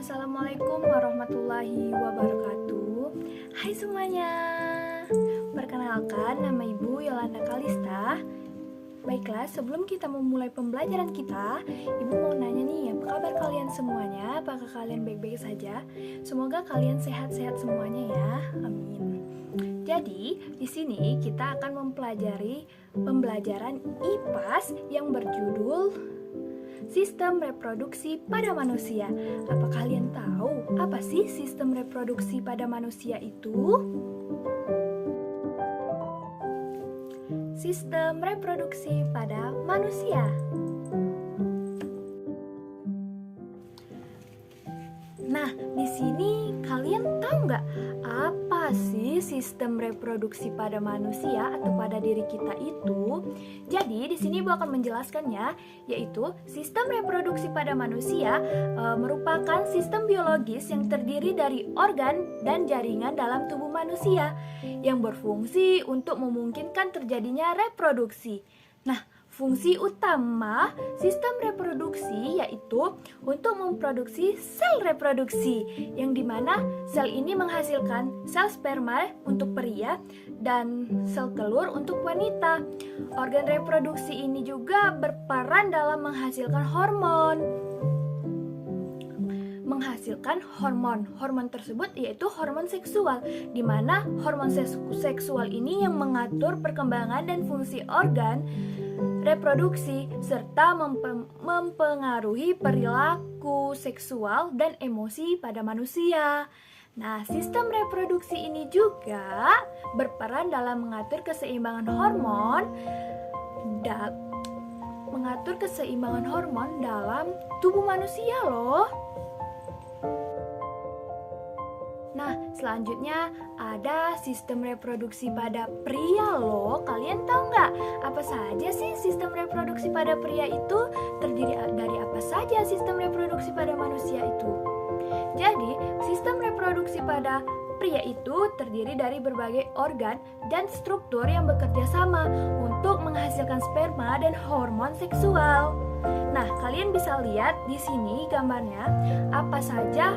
Assalamualaikum warahmatullahi wabarakatuh. Hai semuanya. Perkenalkan, nama Ibu Yolanda Kalista. Baiklah, sebelum kita memulai pembelajaran kita, Ibu mau nanya nih, apa kabar kalian semuanya? Apakah kalian baik-baik saja? Semoga kalian sehat-sehat semuanya ya. Amin. Jadi, di sini kita akan mempelajari pembelajaran IPAS yang berjudul Sistem Reproduksi pada Manusia. Apa kalian tahu apa sih sistem reproduksi pada manusia itu? Sistem reproduksi pada manusia. Nah, di sini kalian tahu nggak apa sih sistem reproduksi pada manusia atau pada diri kita itu? Jadi di sini Ibu akan menjelaskannya, yaitu sistem reproduksi pada manusia merupakan sistem biologis yang terdiri dari organ dan jaringan dalam tubuh manusia yang berfungsi untuk memungkinkan terjadinya reproduksi. Nah, fungsi utama sistem reproduksi yaitu untuk memproduksi sel reproduksi, yang dimana sel ini menghasilkan sel sperma untuk pria dan sel telur untuk wanita. Organ reproduksi ini juga berperan dalam menghasilkan hormon. Hormon tersebut yaitu hormon seksual, di mana hormon seksual ini yang mengatur perkembangan dan fungsi organ reproduksi serta mempengaruhi perilaku seksual dan emosi pada manusia. Nah, sistem reproduksi ini juga berperan dalam mengatur keseimbangan hormon dalam tubuh manusia loh. Nah, selanjutnya ada sistem reproduksi pada pria loh. Kalian tahu nggak apa saja sih sistem reproduksi pada pria itu? Terdiri dari apa saja sistem reproduksi pada manusia itu? Jadi, sistem reproduksi pada pria itu terdiri dari berbagai organ dan struktur yang bekerja sama untuk menghasilkan sperma dan hormon seksual. Nah, kalian bisa lihat di sini gambarnya apa saja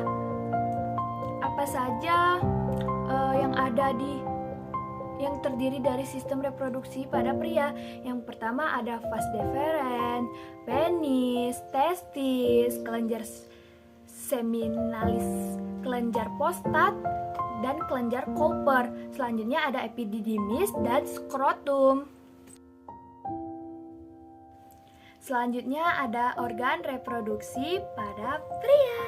yang terdiri dari sistem reproduksi pada pria. Yang pertama ada vas deferens, penis, testis, kelenjar seminalis, kelenjar prostat, dan kelenjar Cooper. Selanjutnya ada epididymis dan skrotum. Selanjutnya ada organ reproduksi pada pria.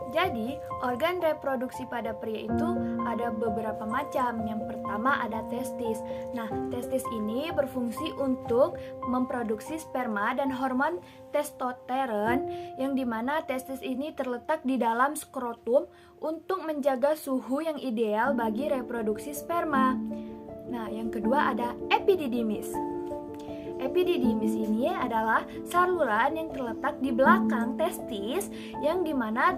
Jadi, organ reproduksi pada pria itu ada beberapa macam. Yang pertama ada testis. Nah, testis ini berfungsi untuk memproduksi sperma dan hormon testosteron, yang dimana testis ini terletak di dalam skrotum untuk menjaga suhu yang ideal bagi reproduksi sperma. Nah, yang kedua ada epididymis. Epididymis ini adalah saluran yang terletak di belakang testis, yang dimana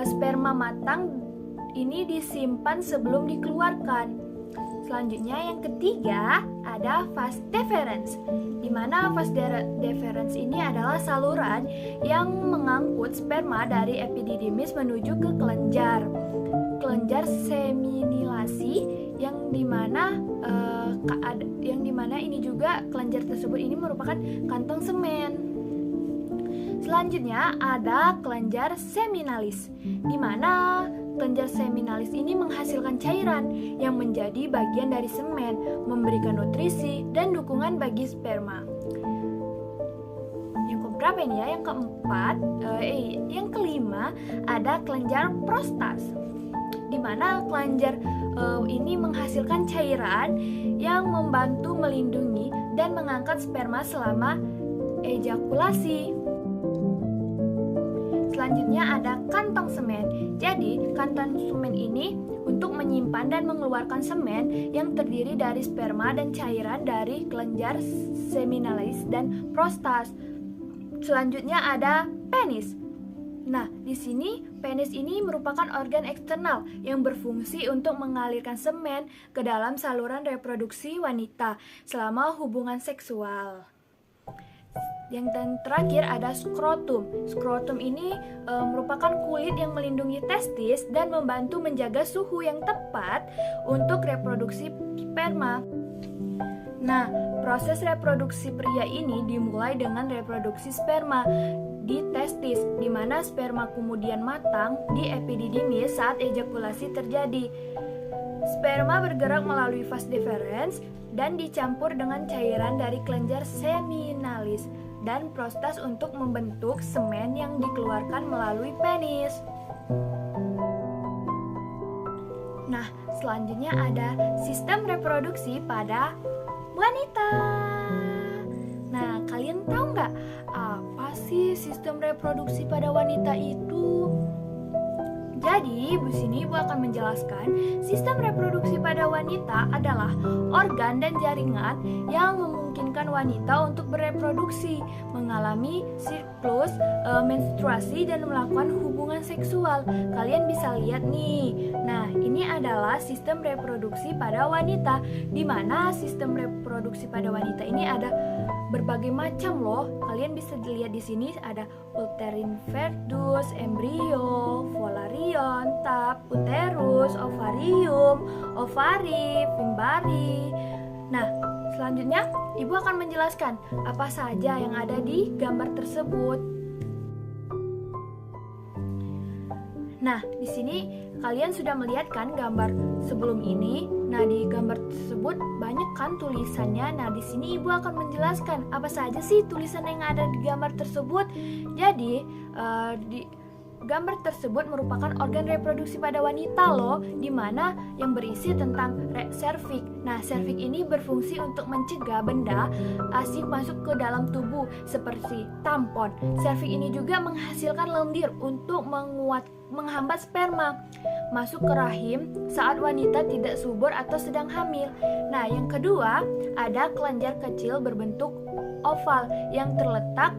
sperma matang ini disimpan sebelum dikeluarkan. Selanjutnya yang ketiga ada vas deferens, di mana vas deferens ini adalah saluran yang mengangkut sperma dari epididymis menuju ke kelenjar seminilasi, yang dimana ini juga kelenjar tersebut ini merupakan kantong semen. Selanjutnya ada kelenjar seminalis, di mana kelenjar seminalis ini menghasilkan cairan yang menjadi bagian dari semen, memberikan nutrisi dan dukungan bagi sperma. Yang keberapa ini ya? Yang kelima ada kelenjar prostat, di mana kelenjar ini menghasilkan cairan yang membantu melindungi dan mengangkat sperma selama ejakulasi. Selanjutnya ada kantong semen. Jadi, kantong semen ini untuk menyimpan dan mengeluarkan semen yang terdiri dari sperma dan cairan dari kelenjar seminalis dan prostat. Selanjutnya ada penis. Nah, di sini penis ini merupakan organ eksternal yang berfungsi untuk mengalirkan semen ke dalam saluran reproduksi wanita selama hubungan seksual. Yang terakhir ada skrotum. Skrotum ini merupakan kulit yang melindungi testis dan membantu menjaga suhu yang tepat untuk reproduksi sperma. Nah, proses reproduksi pria ini dimulai dengan reproduksi sperma di testis, di mana sperma kemudian matang di epididymis saat ejakulasi terjadi. Sperma bergerak melalui vas deferens dan dicampur dengan cairan dari kelenjar seminalis dan prostat untuk membentuk semen yang dikeluarkan melalui penis. Nah, selanjutnya ada sistem reproduksi pada wanita. Nah, kalian tahu nggak apa sih sistem reproduksi pada wanita itu? Jadi, di sini Ibu akan menjelaskan sistem reproduksi pada wanita adalah organ dan jaringan yang memungkinkan wanita untuk bereproduksi, mengalami siklus menstruasi dan melakukan hubungan seksual. Kalian bisa lihat nih. Nah, ini adalah sistem reproduksi pada wanita, di mana sistem reproduksi pada wanita ini ada berbagai macam loh. Kalian bisa dilihat di sini ada uterine fetus, embrio, folarion, tap, uterus, ovarium, ovari, fimbari. Nah, selanjutnya Ibu akan menjelaskan apa saja yang ada di gambar tersebut. Nah, di sini kalian sudah melihat kan gambar sebelum ini. Nah, di gambar tersebut banyak kan tulisannya. Nah, di sini Ibu akan menjelaskan apa saja sih tulisan yang ada di gambar tersebut. Jadi, di gambar tersebut merupakan organ reproduksi pada wanita loh, di mana yang berisi tentang serviks. Nah, serviks ini berfungsi untuk mencegah benda asing masuk ke dalam tubuh seperti tampon. Serviks ini juga menghasilkan lendir untuk menghambat sperma masuk ke rahim saat wanita tidak subur atau sedang hamil. Nah, yang kedua ada kelenjar kecil berbentuk oval yang terletak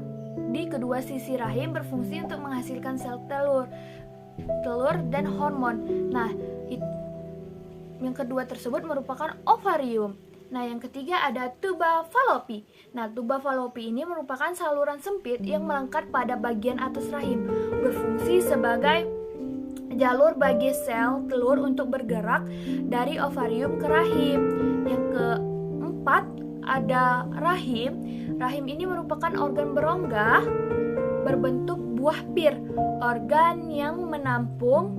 di kedua sisi rahim, berfungsi untuk menghasilkan sel telur dan hormon. Nah, yang kedua tersebut merupakan ovarium. Nah, yang ketiga ada tuba Fallopi. Nah, tuba Fallopi ini merupakan saluran sempit yang melengkap pada bagian atas rahim, berfungsi sebagai jalur bagi sel telur untuk bergerak dari ovarium ke rahim. Yang keempat ada rahim. Rahim ini merupakan organ berongga berbentuk buah pir, organ yang menampung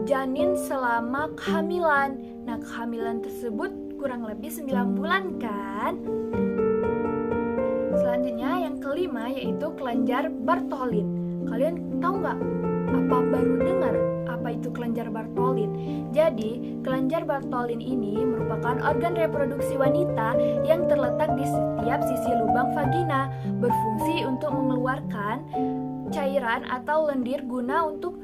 janin selama kehamilan. Nah, kehamilan tersebut kurang lebih 9 bulan kan? Selanjutnya yang kelima yaitu kelenjar Bartholin. Kalian tahu nggak? Apa baru dengar apa itu kelenjar Bartholin? Jadi, kelenjar Bartholin ini merupakan organ reproduksi wanita yang terletak di setiap sisi lubang vagina, berfungsi untuk mengeluarkan cairan atau lendir guna untuk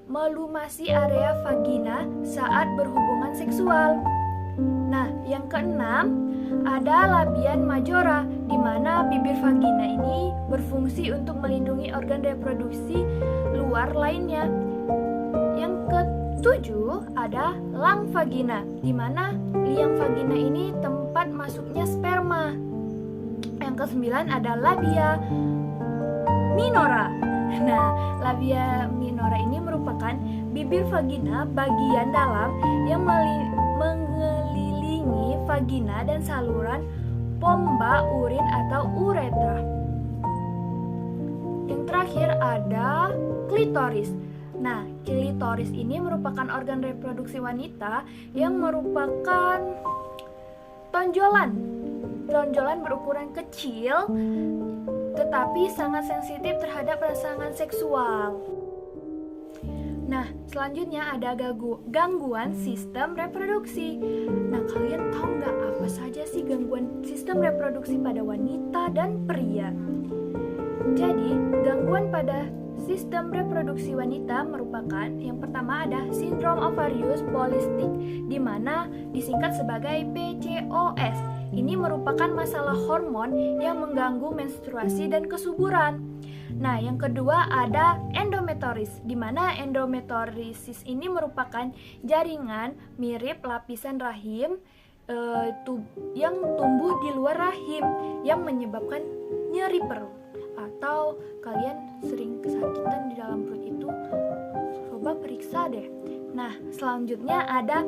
melumasi area vagina saat berhubungan seksual. Nah, yang keenam ada labian majora, di mana bibir vagina ini berfungsi untuk melindungi organ reproduksi luar lainnya. Yang ketujuh ada lang vagina, di mana liang vagina ini tempat masuknya sperma. Yang kesembilan ada labia minora. Nah, labia minora ini merupakan bibir vagina bagian dalam yang mengelilingi vagina dan saluran pompa urin atau uretra. Yang terakhir ada klitoris. Nah, klitoris ini merupakan organ reproduksi wanita yang merupakan tonjolan berukuran kecil tetapi sangat sensitif terhadap rangsangan seksual. Nah, selanjutnya ada gangguan sistem reproduksi. Nah, kalian tahu nggak apa saja sih gangguan sistem reproduksi pada wanita dan pria? Jadi, gangguan pada sistem reproduksi wanita merupakan yang pertama ada sindrom ovarius polistik, di mana disingkat sebagai PCOS. Ini merupakan masalah hormon yang mengganggu menstruasi dan kesuburan. Nah, yang kedua ada endometriosis, di mana endometriosis ini merupakan jaringan mirip lapisan rahim yang tumbuh di luar rahim yang menyebabkan nyeri perut atau kalian sering kesakitan di dalam perut itu, coba periksa deh. Nah, selanjutnya ada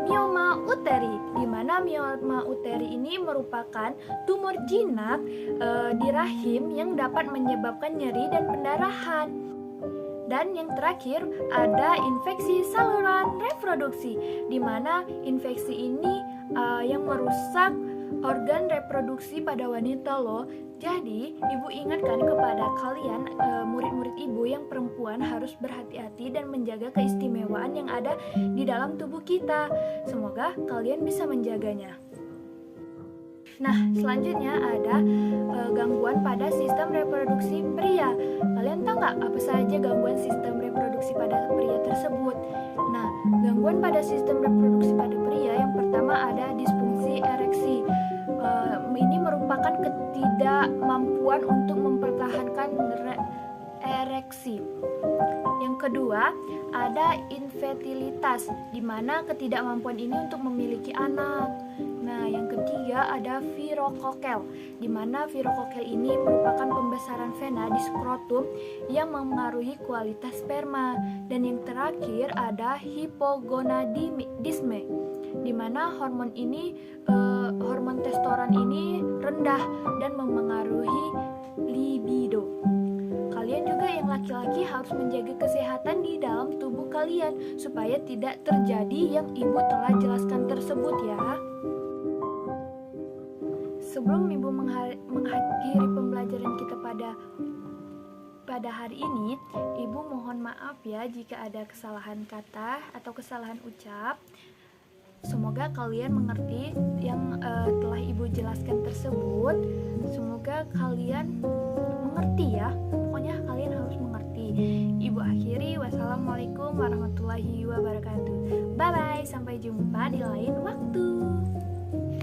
mioma uteri, di mana mioma uteri ini merupakan tumor jinak di rahim yang dapat menyebabkan nyeri dan pendarahan. Dan yang terakhir ada infeksi saluran reproduksi, di mana infeksi ini yang merusak organ reproduksi pada wanita loh. Jadi, ibu ingatkan kepada kalian murid-murid ibu yang perempuan harus berhati-hati dan menjaga keistimewaan yang ada di dalam tubuh kita. Semoga kalian bisa menjaganya. Nah, selanjutnya ada gangguan pada sistem reproduksi pria. Kalian tahu nggak apa saja gangguan sistem reproduksi pada pria tersebut? Nah, gangguan pada sistem reproduksi pada pria yang pertama ada disfungsi ereksi. Ini merupakan ketidakmampuan untuk mempertahankan ereksi. Yang kedua, ada infertilitas, di mana ketidakmampuan ini untuk memiliki anak. Nah, yang ketiga ada virokokel, di mana virokokel ini merupakan pembesaran vena di skrotum yang mempengaruhi kualitas sperma. Dan yang terakhir ada hipogonadisme, di mana hormon testosteron ini rendah dan mempengaruhi libido. Kalian juga yang laki-laki harus menjaga kesehatan di dalam tubuh kalian supaya tidak terjadi yang ibu telah jelaskan tersebut ya. Sebelum ibu mengakhiri pembelajaran kita pada hari ini, ibu mohon maaf ya jika ada kesalahan kata atau kesalahan ucap. Semoga kalian mengerti yang telah ibu jelaskan tersebut. Semoga kalian mengerti ya. Pokoknya kalian harus mengerti. Ibu akhiri, wassalamualaikum warahmatullahi wabarakatuh. Bye bye, sampai jumpa di lain waktu.